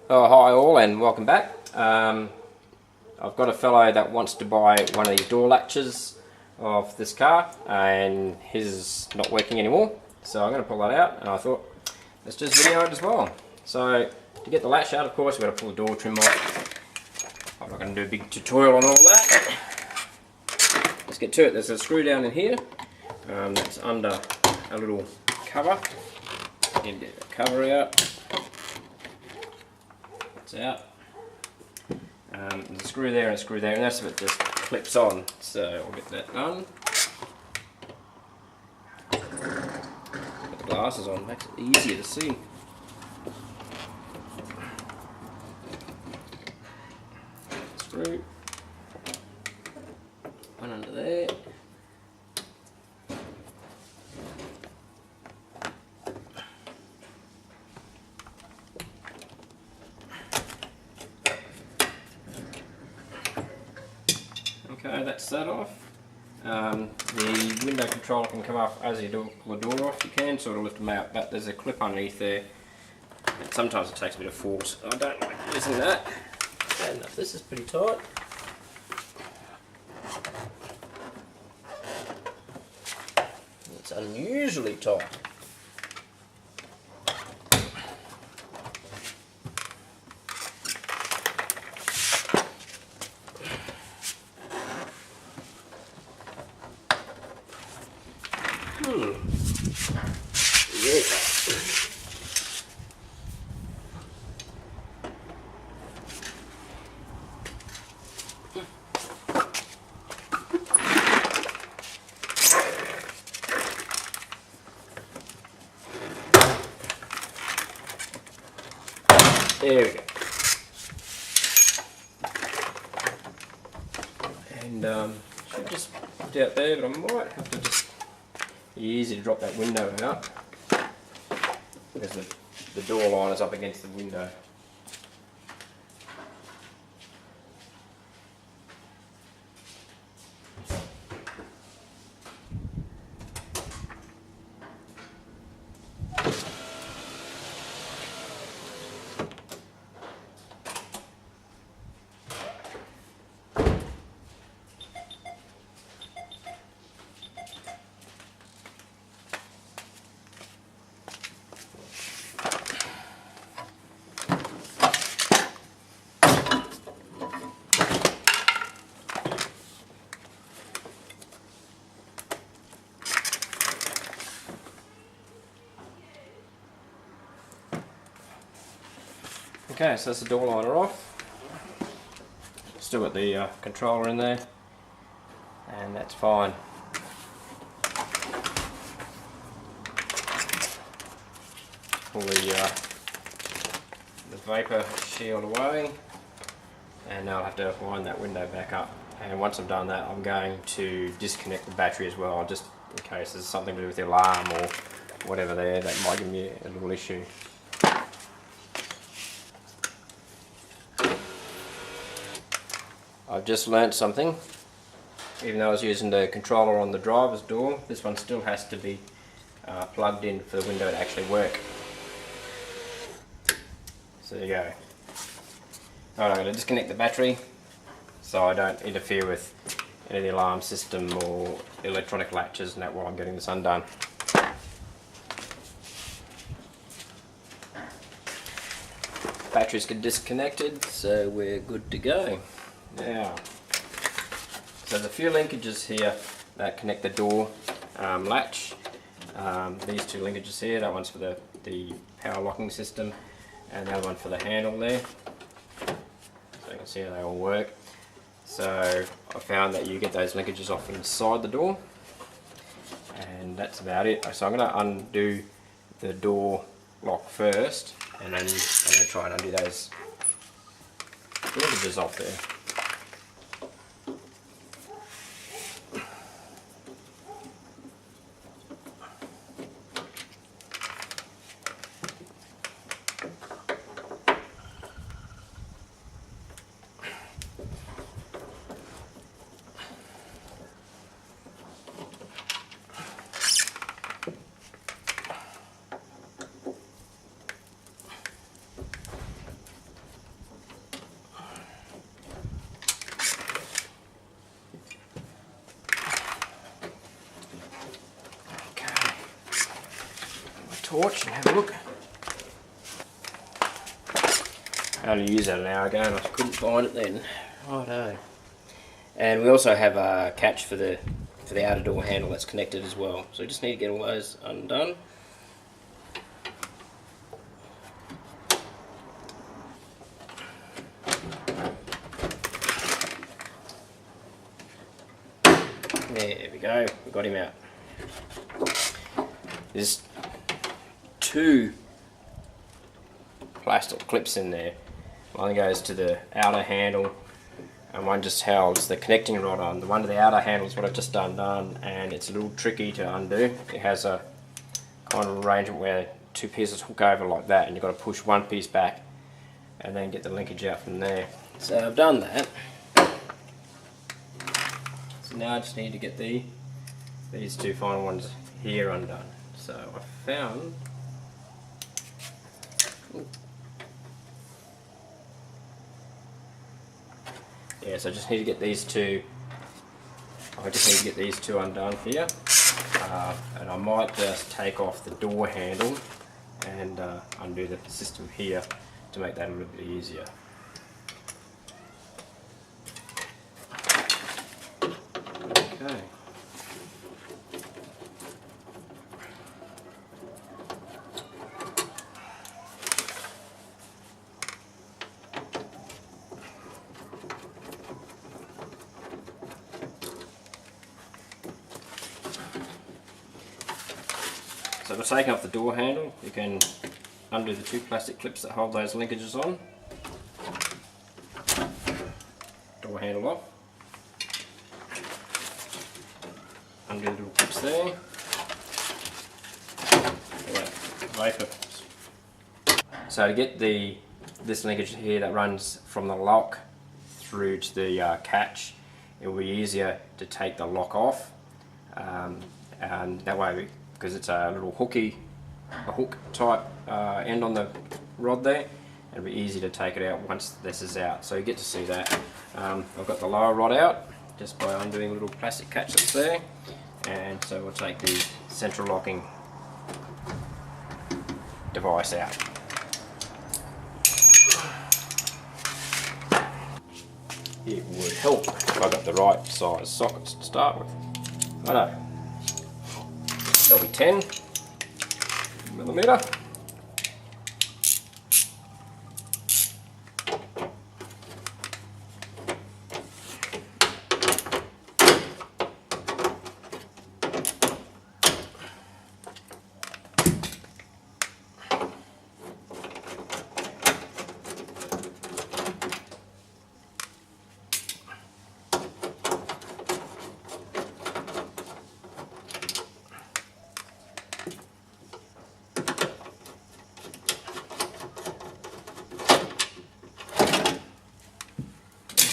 Oh, hi all and welcome back. I've got a fellow that wants to buy one of these door latches of this car and his is not working anymore, so I'm going to pull that out, and I thought let's just video it as well. So to get the latch out, of course, we've got to pull the door trim off. I'm not going to do a big tutorial on all that. Let's get to it. There's a screw down in here that's under a little cover. You can get the cover out. It's out. There's a screw there and a screw there, and the rest of it just clips on. So we'll get that done. Put the glasses on, makes it easier to see. Screw. One under there. Okay, that's that off. The window controller can come off as you pull the door off. You can sort of lift them out, but there's a clip underneath there. And sometimes it takes a bit of force. I don't like using that. And this is pretty tight. It's unusually tight. There we go. And should just put it out there, but I might have to just be easy to drop that window out because the door line is up against the window. Okay, so that's the door liner off. Still got the controller in there, and that's fine. Pull the vapor shield away, and now I'll have to wind that window back up. And once I've done that, I'm going to disconnect the battery as well, just in case there's something to do with the alarm or whatever there that might give me a little issue. I've just learnt something. Even though I was using the controller on the driver's door, this one still has to be plugged in for the window to actually work. So there you go. Alright, I'm going to disconnect the battery so I don't interfere with any of the alarm system or electronic latches and that while I'm getting this undone. Batteries get disconnected, so we're good to go. Now, so there's a few linkages here that connect the door latch. These two linkages here, that one's for the power locking system, and the other one for the handle there. So you can see how they all work. So I found that you get those linkages off inside the door, and that's about it. So I'm going to undo the door lock first, and then I'm going to try and undo those linkages off there. torch and have a look. I only used that an hour ago and I couldn't find it then. Righto. And we also have a catch for the outer door handle that's connected as well. So we just need to get all those undone. There we go, we got him out. There's two plastic clips in there. One goes to the outer handle and one just holds the connecting rod on. The one to the outer handle is what I've just undone, and it's a little tricky to undo. It has a kind of arrangement where two pieces hook over like that and you've got to push one piece back and then get the linkage out from there. So I've done that. So now I just need to get these two final ones here undone. So I found so I just need to get these two. I just need to get these two undone here, and I might just take off the door handle and undo the system here to make that a little bit easier. Okay. So by taking off the door handle, you can undo the two plastic clips that hold those linkages on. Door handle off. Undo the little clips there. Vapor. So to get this linkage here that runs from the lock through to the catch, it will be easier to take the lock off, and that way, because it's a little hook type end on the rod there, it'll be easy to take it out once this is out. So you get to see that. I've got the lower rod out just by undoing a little plastic catch that's there, and so we'll take the central locking device out. It would help if I got the right size sockets to start with. I know. They'll be 10mm.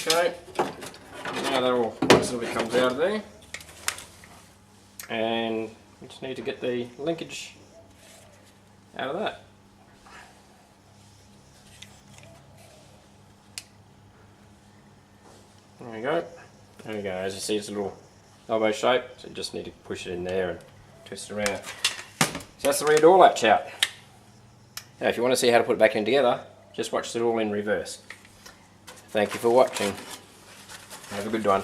Okay, now that all sort of comes out of there, and we just need to get the linkage out of that. There we go. There we go. As you see, it's a little elbow shape, so you just need to push it in there and twist it around. So that's the rear door latch out. Now, if you want to see how to put it back in together, just watch it all in reverse. Thank you for watching. Have a good one.